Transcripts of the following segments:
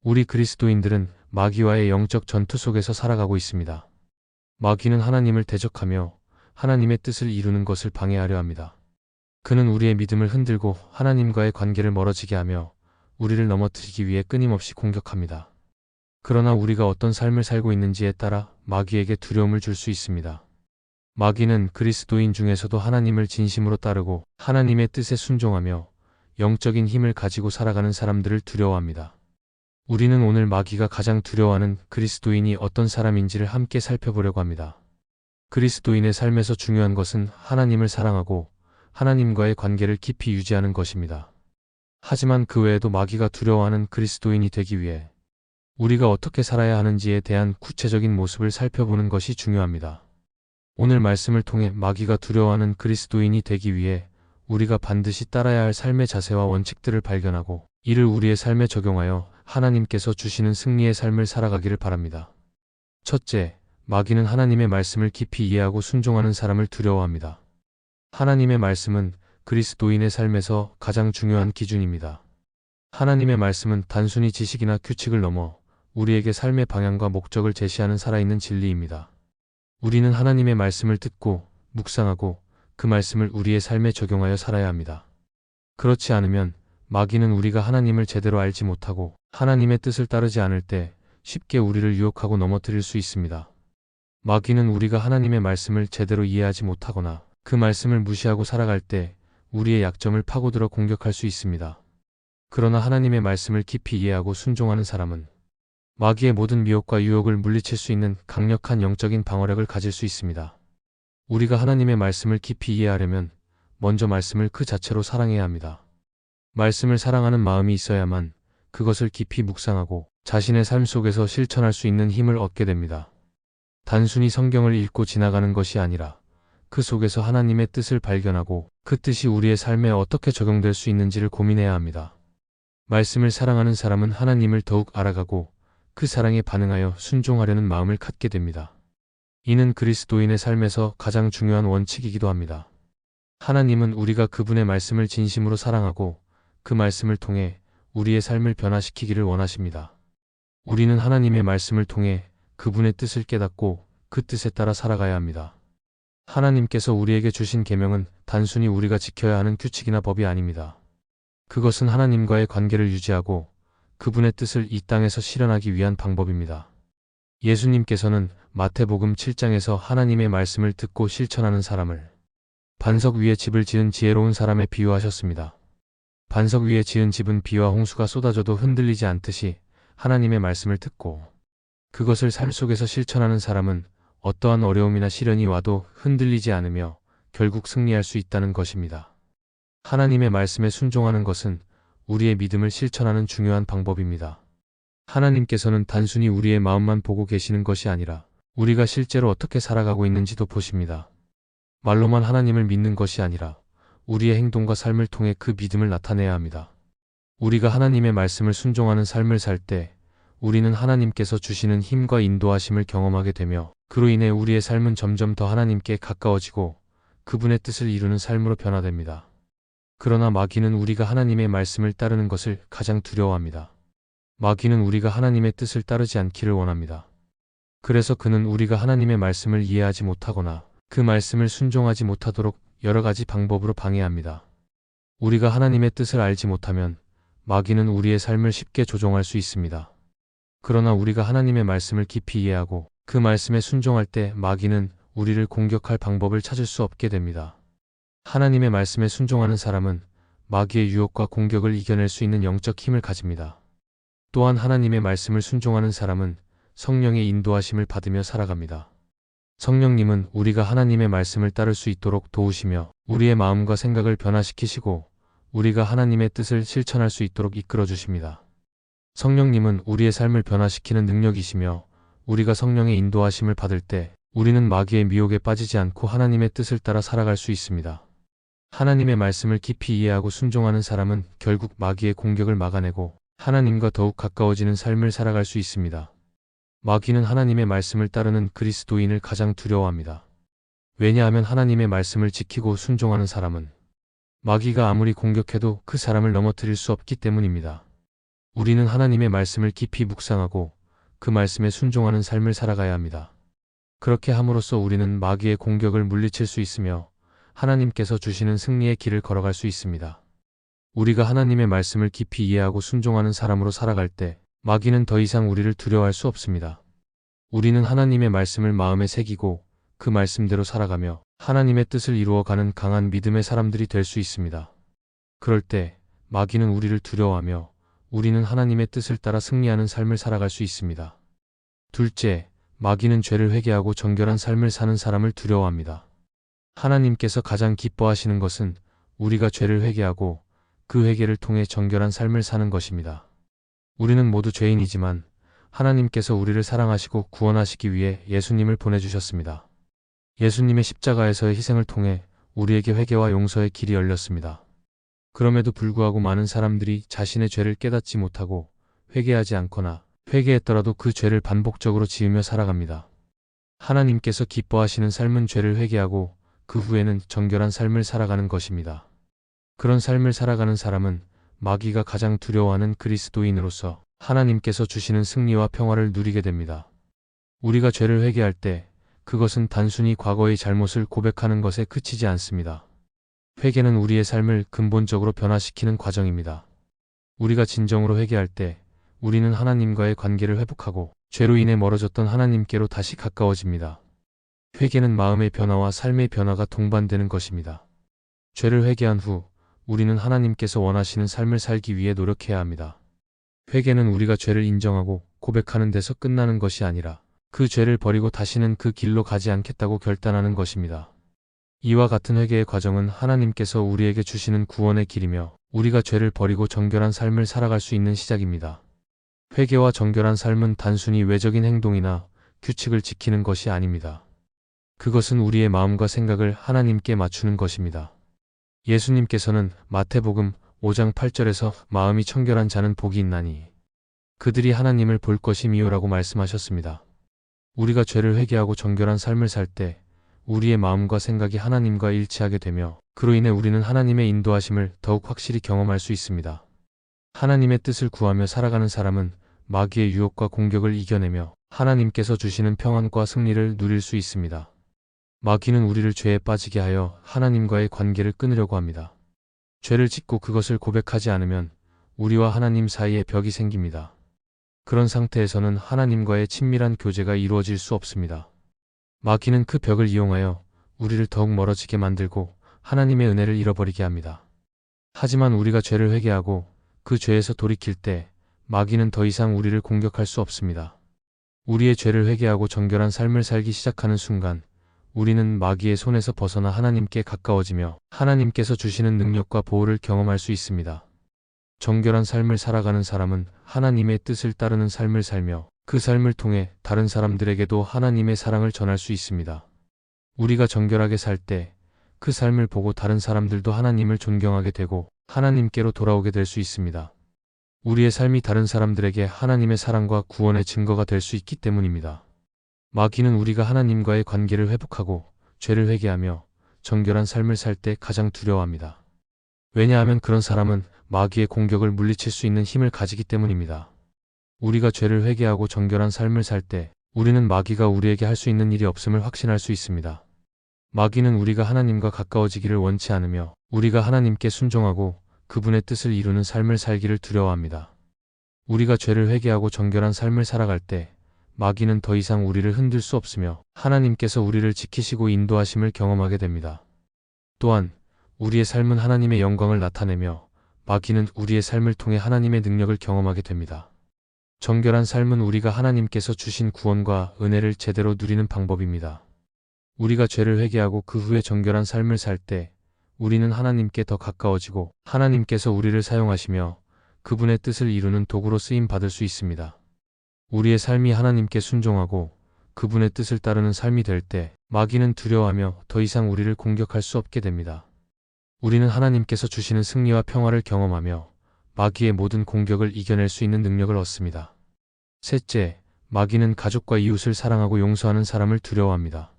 우리 그리스도인들은 마귀와의 영적 전투 속에서 살아가고 있습니다. 마귀는 하나님을 대적하며 하나님의 뜻을 이루는 것을 방해하려 합니다. 그는 우리의 믿음을 흔들고 하나님과의 관계를 멀어지게 하며 우리를 넘어뜨리기 위해 끊임없이 공격합니다. 그러나 우리가 어떤 삶을 살고 있는지에 따라 마귀에게 두려움을 줄 수 있습니다. 마귀는 그리스도인 중에서도 하나님을 진심으로 따르고 하나님의 뜻에 순종하며 영적인 힘을 가지고 살아가는 사람들을 두려워합니다. 우리는 오늘 마귀가 가장 두려워하는 그리스도인이 어떤 사람인지를 함께 살펴보려고 합니다. 그리스도인의 삶에서 중요한 것은 하나님을 사랑하고 하나님과의 관계를 깊이 유지하는 것입니다. 하지만 그 외에도 마귀가 두려워하는 그리스도인이 되기 위해 우리가 어떻게 살아야 하는지에 대한 구체적인 모습을 살펴보는 것이 중요합니다. 오늘 말씀을 통해 마귀가 두려워하는 그리스도인이 되기 위해 우리가 반드시 따라야 할 삶의 자세와 원칙들을 발견하고 이를 우리의 삶에 적용하여 하나님께서 주시는 승리의 삶을 살아가기를 바랍니다. 첫째, 마귀는 하나님의 말씀을 깊이 이해하고 순종하는 사람을 두려워합니다. 하나님의 말씀은 그리스도인의 삶에서 가장 중요한 기준입니다. 하나님의 말씀은 단순히 지식이나 규칙을 넘어 우리에게 삶의 방향과 목적을 제시하는 살아있는 진리입니다. 우리는 하나님의 말씀을 듣고 묵상하고 그 말씀을 우리의 삶에 적용하여 살아야 합니다. 그렇지 않으면 마귀는 우리가 하나님을 제대로 알지 못하고 하나님의 뜻을 따르지 않을 때 쉽게 우리를 유혹하고 넘어뜨릴 수 있습니다. 마귀는 우리가 하나님의 말씀을 제대로 이해하지 못하거나 그 말씀을 무시하고 살아갈 때 우리의 약점을 파고들어 공격할 수 있습니다. 그러나 하나님의 말씀을 깊이 이해하고 순종하는 사람은 마귀의 모든 미혹과 유혹을 물리칠 수 있는 강력한 영적인 방어력을 가질 수 있습니다. 우리가 하나님의 말씀을 깊이 이해하려면 먼저 말씀을 그 자체로 사랑해야 합니다. 말씀을 사랑하는 마음이 있어야만 그것을 깊이 묵상하고 자신의 삶 속에서 실천할 수 있는 힘을 얻게 됩니다. 단순히 성경을 읽고 지나가는 것이 아니라 그 속에서 하나님의 뜻을 발견하고 그 뜻이 우리의 삶에 어떻게 적용될 수 있는지를 고민해야 합니다. 말씀을 사랑하는 사람은 하나님을 더욱 알아가고 그 사랑에 반응하여 순종하려는 마음을 갖게 됩니다. 이는 그리스도인의 삶에서 가장 중요한 원칙이기도 합니다. 하나님은 우리가 그분의 말씀을 진심으로 사랑하고 그 말씀을 통해 우리의 삶을 변화시키기를 원하십니다. 우리는 하나님의 말씀을 통해 그분의 뜻을 깨닫고 그 뜻에 따라 살아가야 합니다. 하나님께서 우리에게 주신 계명은 단순히 우리가 지켜야 하는 규칙이나 법이 아닙니다. 그것은 하나님과의 관계를 유지하고 그분의 뜻을 이 땅에서 실현하기 위한 방법입니다. 예수님께서는 마태복음 7장에서 하나님의 말씀을 듣고 실천하는 사람을 반석 위에 집을 지은 지혜로운 사람에 비유하셨습니다. 반석 위에 지은 집은 비와 홍수가 쏟아져도 흔들리지 않듯이 하나님의 말씀을 듣고 그것을 삶 속에서 실천하는 사람은 어떠한 어려움이나 시련이 와도 흔들리지 않으며 결국 승리할 수 있다는 것입니다. 하나님의 말씀에 순종하는 것은 우리의 믿음을 실천하는 중요한 방법입니다. 하나님께서는 단순히 우리의 마음만 보고 계시는 것이 아니라 우리가 실제로 어떻게 살아가고 있는지도 보십니다. 말로만 하나님을 믿는 것이 아니라 우리의 행동과 삶을 통해 그 믿음을 나타내야 합니다. 우리가 하나님의 말씀을 순종하는 삶을 살 때 우리는 하나님께서 주시는 힘과 인도하심을 경험하게 되며 그로 인해 우리의 삶은 점점 더 하나님께 가까워지고 그분의 뜻을 이루는 삶으로 변화됩니다. 그러나 마귀는 우리가 하나님의 말씀을 따르는 것을 가장 두려워합니다. 마귀는 우리가 하나님의 뜻을 따르지 않기를 원합니다. 그래서 그는 우리가 하나님의 말씀을 이해하지 못하거나 그 말씀을 순종하지 못하도록 여러 가지 방법으로 방해합니다. 우리가 하나님의 뜻을 알지 못하면 마귀는 우리의 삶을 쉽게 조종할 수 있습니다. 그러나 우리가 하나님의 말씀을 깊이 이해하고 그 말씀에 순종할 때 마귀는 우리를 공격할 방법을 찾을 수 없게 됩니다. 하나님의 말씀에 순종하는 사람은 마귀의 유혹과 공격을 이겨낼 수 있는 영적 힘을 가집니다. 또한 하나님의 말씀을 순종하는 사람은 성령의 인도하심을 받으며 살아갑니다. 성령님은 우리가 하나님의 말씀을 따를 수 있도록 도우시며 우리의 마음과 생각을 변화시키시고 우리가 하나님의 뜻을 실천할 수 있도록 이끌어 주십니다. 성령님은 우리의 삶을 변화시키는 능력이시며 우리가 성령의 인도하심을 받을 때 우리는 마귀의 미혹에 빠지지 않고 하나님의 뜻을 따라 살아갈 수 있습니다. 하나님의 말씀을 깊이 이해하고 순종하는 사람은 결국 마귀의 공격을 막아내고 하나님과 더욱 가까워지는 삶을 살아갈 수 있습니다. 마귀는 하나님의 말씀을 따르는 그리스도인을 가장 두려워합니다. 왜냐하면 하나님의 말씀을 지키고 순종하는 사람은 마귀가 아무리 공격해도 그 사람을 넘어뜨릴 수 없기 때문입니다. 우리는 하나님의 말씀을 깊이 묵상하고 그 말씀에 순종하는 삶을 살아가야 합니다. 그렇게 함으로써 우리는 마귀의 공격을 물리칠 수 있으며 하나님께서 주시는 승리의 길을 걸어갈 수 있습니다. 우리가 하나님의 말씀을 깊이 이해하고 순종하는 사람으로 살아갈 때 마귀는 더 이상 우리를 두려워할 수 없습니다. 우리는 하나님의 말씀을 마음에 새기고 그 말씀대로 살아가며 하나님의 뜻을 이루어가는 강한 믿음의 사람들이 될 수 있습니다. 그럴 때 마귀는 우리를 두려워하며 우리는 하나님의 뜻을 따라 승리하는 삶을 살아갈 수 있습니다. 둘째, 마귀는 죄를 회개하고 정결한 삶을 사는 사람을 두려워합니다. 하나님께서 가장 기뻐하시는 것은 우리가 죄를 회개하고 그 회개를 통해 정결한 삶을 사는 것입니다. 우리는 모두 죄인이지만 하나님께서 우리를 사랑하시고 구원하시기 위해 예수님을 보내주셨습니다. 예수님의 십자가에서의 희생을 통해 우리에게 회개와 용서의 길이 열렸습니다. 그럼에도 불구하고 많은 사람들이 자신의 죄를 깨닫지 못하고 회개하지 않거나 회개했더라도 그 죄를 반복적으로 지으며 살아갑니다. 하나님께서 기뻐하시는 삶은 죄를 회개하고 그 후에는 정결한 삶을 살아가는 것입니다. 그런 삶을 살아가는 사람은 마귀가 가장 두려워하는 그리스도인으로서 하나님께서 주시는 승리와 평화를 누리게 됩니다. 우리가 죄를 회개할 때 그것은 단순히 과거의 잘못을 고백하는 것에 그치지 않습니다. 회개는 우리의 삶을 근본적으로 변화시키는 과정입니다. 우리가 진정으로 회개할 때 우리는 하나님과의 관계를 회복하고 죄로 인해 멀어졌던 하나님께로 다시 가까워집니다. 회개는 마음의 변화와 삶의 변화가 동반되는 것입니다. 죄를 회개한 후 우리는 하나님께서 원하시는 삶을 살기 위해 노력해야 합니다. 회개는 우리가 죄를 인정하고 고백하는 데서 끝나는 것이 아니라 그 죄를 버리고 다시는 그 길로 가지 않겠다고 결단하는 것입니다. 이와 같은 회개의 과정은 하나님께서 우리에게 주시는 구원의 길이며 우리가 죄를 버리고 정결한 삶을 살아갈 수 있는 시작입니다. 회개와 정결한 삶은 단순히 외적인 행동이나 규칙을 지키는 것이 아닙니다. 그것은 우리의 마음과 생각을 하나님께 맞추는 것입니다. 예수님께서는 마태복음 5장 8절에서 마음이 청결한 자는 복이 있나니 그들이 하나님을 볼 것임이요라고 말씀하셨습니다. 우리가 죄를 회개하고 정결한 삶을 살 때 우리의 마음과 생각이 하나님과 일치하게 되며 그로 인해 우리는 하나님의 인도하심을 더욱 확실히 경험할 수 있습니다. 하나님의 뜻을 구하며 살아가는 사람은 마귀의 유혹과 공격을 이겨내며 하나님께서 주시는 평안과 승리를 누릴 수 있습니다. 마귀는 우리를 죄에 빠지게 하여 하나님과의 관계를 끊으려고 합니다. 죄를 짓고 그것을 고백하지 않으면 우리와 하나님 사이에 벽이 생깁니다. 그런 상태에서는 하나님과의 친밀한 교제가 이루어질 수 없습니다. 마귀는 그 벽을 이용하여 우리를 더욱 멀어지게 만들고 하나님의 은혜를 잃어버리게 합니다. 하지만 우리가 죄를 회개하고 그 죄에서 돌이킬 때 마귀는 더 이상 우리를 공격할 수 없습니다. 우리의 죄를 회개하고 정결한 삶을 살기 시작하는 순간 우리는 마귀의 손에서 벗어나 하나님께 가까워지며 하나님께서 주시는 능력과 보호를 경험할 수 있습니다. 정결한 삶을 살아가는 사람은 하나님의 뜻을 따르는 삶을 살며 그 삶을 통해 다른 사람들에게도 하나님의 사랑을 전할 수 있습니다. 우리가 정결하게 살 때 그 삶을 보고 다른 사람들도 하나님을 존경하게 되고 하나님께로 돌아오게 될 수 있습니다. 우리의 삶이 다른 사람들에게 하나님의 사랑과 구원의 증거가 될 수 있기 때문입니다. 마귀는 우리가 하나님과의 관계를 회복하고 죄를 회개하며 정결한 삶을 살 때 가장 두려워합니다. 왜냐하면 그런 사람은 마귀의 공격을 물리칠 수 있는 힘을 가지기 때문입니다. 우리가 죄를 회개하고 정결한 삶을 살 때 우리는 마귀가 우리에게 할 수 있는 일이 없음을 확신할 수 있습니다. 마귀는 우리가 하나님과 가까워지기를 원치 않으며 우리가 하나님께 순종하고 그분의 뜻을 이루는 삶을 살기를 두려워합니다. 우리가 죄를 회개하고 정결한 삶을 살아갈 때 마귀는 더 이상 우리를 흔들 수 없으며 하나님께서 우리를 지키시고 인도하심을 경험하게 됩니다. 또한 우리의 삶은 하나님의 영광을 나타내며 마귀는 우리의 삶을 통해 하나님의 능력을 경험하게 됩니다. 정결한 삶은 우리가 하나님께서 주신 구원과 은혜를 제대로 누리는 방법입니다. 우리가 죄를 회개하고 그 후에 정결한 삶을 살 때 우리는 하나님께 더 가까워지고 하나님께서 우리를 사용하시며 그분의 뜻을 이루는 도구로 쓰임 받을 수 있습니다. 우리의 삶이 하나님께 순종하고 그분의 뜻을 따르는 삶이 될 때 마귀는 두려워하며 더 이상 우리를 공격할 수 없게 됩니다. 우리는 하나님께서 주시는 승리와 평화를 경험하며 마귀의 모든 공격을 이겨낼 수 있는 능력을 얻습니다. 셋째, 마귀는 가족과 이웃을 사랑하고 용서하는 사람을 두려워합니다.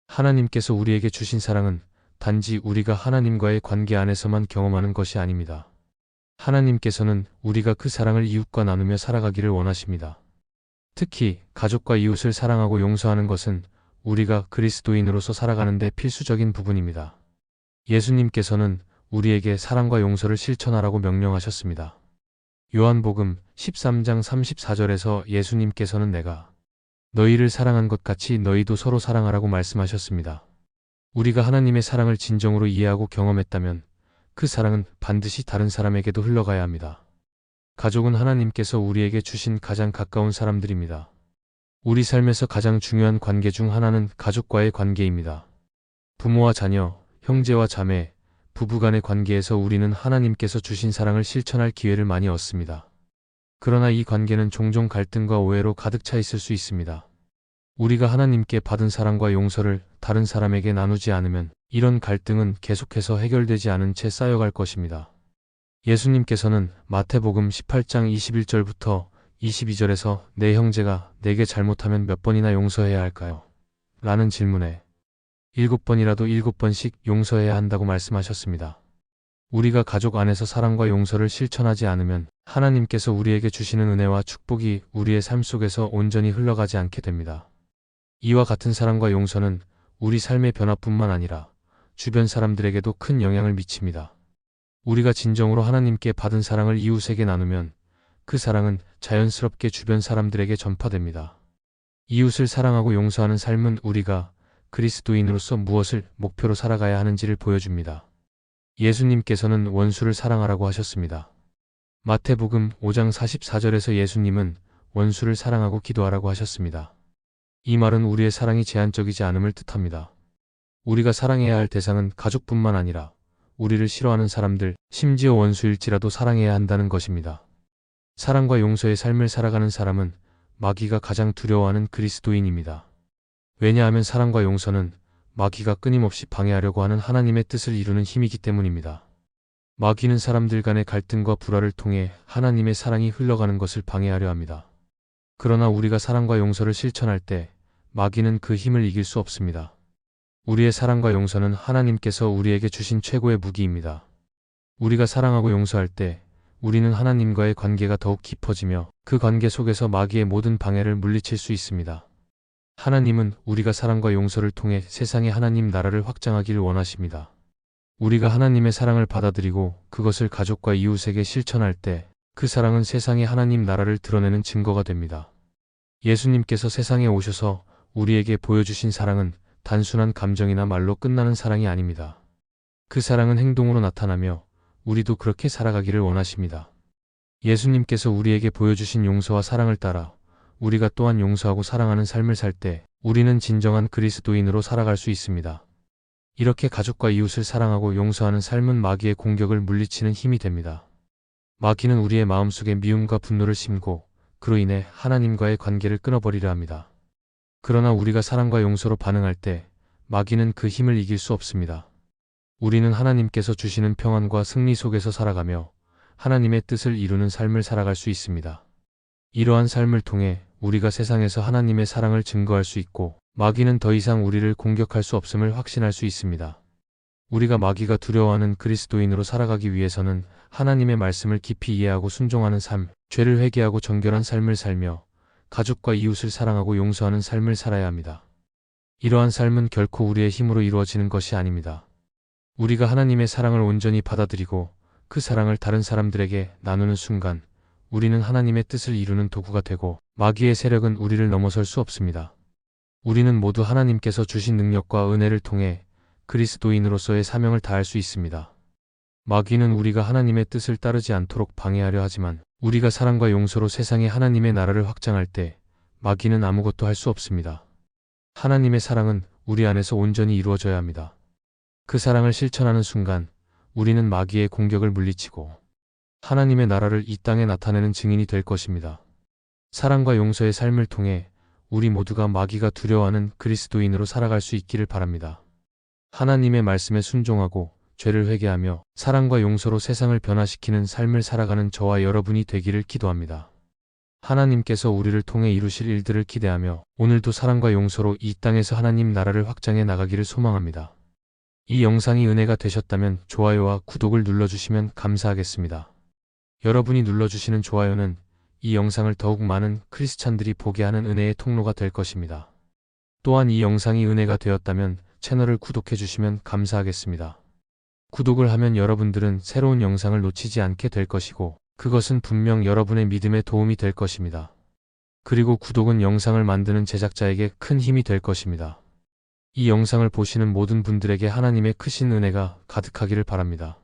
하나님께서 우리에게 주신 사랑은 단지 우리가 하나님과의 관계 안에서만 경험하는 것이 아닙니다. 하나님께서는 우리가 그 사랑을 이웃과 나누며 살아가기를 원하십니다. 특히 가족과 이웃을 사랑하고 용서하는 것은 우리가 그리스도인으로서 살아가는 데 필수적인 부분입니다. 예수님께서는 우리에게 사랑과 용서를 실천하라고 명령하셨습니다. 요한복음 13장 34절에서 예수님께서는 내가 너희를 사랑한 것 같이 너희도 서로 사랑하라고 말씀하셨습니다. 우리가 하나님의 사랑을 진정으로 이해하고 경험했다면 그 사랑은 반드시 다른 사람에게도 흘러가야 합니다. 가족은 하나님께서 우리에게 주신 가장 가까운 사람들입니다. 우리 삶에서 가장 중요한 관계 중 하나는 가족과의 관계입니다. 부모와 자녀, 형제와 자매, 부부간의 관계에서 우리는 하나님께서 주신 사랑을 실천할 기회를 많이 얻습니다. 그러나 이 관계는 종종 갈등과 오해로 가득 차 있을 수 있습니다. 우리가 하나님께 받은 사랑과 용서를 다른 사람에게 나누지 않으면 이런 갈등은 계속해서 해결되지 않은 채 쌓여갈 것입니다. 예수님께서는 마태복음 18장 21절부터 22절에서 내 형제가 내게 잘못하면 몇 번이나 용서해야 할까요? 라는 질문에 7번이라도 7번씩 용서해야 한다고 말씀하셨습니다. 우리가 가족 안에서 사랑과 용서를 실천하지 않으면 하나님께서 우리에게 주시는 은혜와 축복이 우리의 삶 속에서 온전히 흘러가지 않게 됩니다. 이와 같은 사랑과 용서는 우리 삶의 변화뿐만 아니라 주변 사람들에게도 큰 영향을 미칩니다. 우리가 진정으로 하나님께 받은 사랑을 이웃에게 나누면 그 사랑은 자연스럽게 주변 사람들에게 전파됩니다. 이웃을 사랑하고 용서하는 삶은 우리가 그리스도인으로서 무엇을 목표로 살아가야 하는지를 보여줍니다. 예수님께서는 원수를 사랑하라고 하셨습니다. 마태복음 5장 44절에서 예수님은 원수를 사랑하고 기도하라고 하셨습니다. 이 말은 우리의 사랑이 제한적이지 않음을 뜻합니다. 우리가 사랑해야 할 대상은 가족뿐만 아니라 우리를 싫어하는 사람들, 심지어 원수일지라도 사랑해야 한다는 것입니다. 사랑과 용서의 삶을 살아가는 사람은 마귀가 가장 두려워하는 그리스도인입니다. 왜냐하면 사랑과 용서는 마귀가 끊임없이 방해하려고 하는 하나님의 뜻을 이루는 힘이기 때문입니다. 마귀는 사람들 간의 갈등과 불화를 통해 하나님의 사랑이 흘러가는 것을 방해하려 합니다. 그러나 우리가 사랑과 용서를 실천할 때 마귀는 그 힘을 이길 수 없습니다. 우리의 사랑과 용서는 하나님께서 우리에게 주신 최고의 무기입니다. 우리가 사랑하고 용서할 때 우리는 하나님과의 관계가 더욱 깊어지며 그 관계 속에서 마귀의 모든 방해를 물리칠 수 있습니다. 하나님은 우리가 사랑과 용서를 통해 세상의 하나님 나라를 확장하기를 원하십니다. 우리가 하나님의 사랑을 받아들이고 그것을 가족과 이웃에게 실천할 때 그 사랑은 세상의 하나님 나라를 드러내는 증거가 됩니다. 예수님께서 세상에 오셔서 우리에게 보여주신 사랑은 단순한 감정이나 말로 끝나는 사랑이 아닙니다. 그 사랑은 행동으로 나타나며 우리도 그렇게 살아가기를 원하십니다. 예수님께서 우리에게 보여주신 용서와 사랑을 따라 우리가 또한 용서하고 사랑하는 삶을 살 때 우리는 진정한 그리스도인으로 살아갈 수 있습니다. 이렇게 가족과 이웃을 사랑하고 용서하는 삶은 마귀의 공격을 물리치는 힘이 됩니다. 마귀는 우리의 마음속에 미움과 분노를 심고 그로 인해 하나님과의 관계를 끊어버리려 합니다. 그러나 우리가 사랑과 용서로 반응할 때 마귀는 그 힘을 이길 수 없습니다. 우리는 하나님께서 주시는 평안과 승리 속에서 살아가며 하나님의 뜻을 이루는 삶을 살아갈 수 있습니다. 이러한 삶을 통해 우리가 세상에서 하나님의 사랑을 증거할 수 있고 마귀는 더 이상 우리를 공격할 수 없음을 확신할 수 있습니다. 우리가 마귀가 두려워하는 그리스도인으로 살아가기 위해서는 하나님의 말씀을 깊이 이해하고 순종하는 삶, 죄를 회개하고 정결한 삶을 살며 가족과 이웃을 사랑하고 용서하는 삶을 살아야 합니다. 이러한 삶은 결코 우리의 힘으로 이루어지는 것이 아닙니다. 우리가 하나님의 사랑을 온전히 받아들이고 그 사랑을 다른 사람들에게 나누는 순간 우리는 하나님의 뜻을 이루는 도구가 되고 마귀의 세력은 우리를 넘어설 수 없습니다. 우리는 모두 하나님께서 주신 능력과 은혜를 통해 그리스도인으로서의 사명을 다할 수 있습니다. 마귀는 우리가 하나님의 뜻을 따르지 않도록 방해하려 하지만 우리가 사랑과 용서로 세상에 하나님의 나라를 확장할 때 마귀는 아무것도 할 수 없습니다. 하나님의 사랑은 우리 안에서 온전히 이루어져야 합니다. 그 사랑을 실천하는 순간 우리는 마귀의 공격을 물리치고 하나님의 나라를 이 땅에 나타내는 증인이 될 것입니다. 사랑과 용서의 삶을 통해 우리 모두가 마귀가 두려워하는 그리스도인으로 살아갈 수 있기를 바랍니다. 하나님의 말씀에 순종하고 죄를 회개하며 사랑과 용서로 세상을 변화시키는 삶을 살아가는 저와 여러분이 되기를 기도합니다. 하나님께서 우리를 통해 이루실 일들을 기대하며 오늘도 사랑과 용서로 이 땅에서 하나님 나라를 확장해 나가기를 소망합니다. 이 영상이 은혜가 되셨다면 좋아요와 구독을 눌러주시면 감사하겠습니다. 여러분이 눌러주시는 좋아요는 이 영상을 더욱 많은 크리스찬들이 보게 하는 은혜의 통로가 될 것입니다. 또한 이 영상이 은혜가 되었다면 채널을 구독해 주시면 감사하겠습니다. 구독을 하면 여러분들은 새로운 영상을 놓치지 않게 될 것이고 그것은 분명 여러분의 믿음에 도움이 될 것입니다. 그리고 구독은 영상을 만드는 제작자에게 큰 힘이 될 것입니다. 이 영상을 보시는 모든 분들에게 하나님의 크신 은혜가 가득하기를 바랍니다.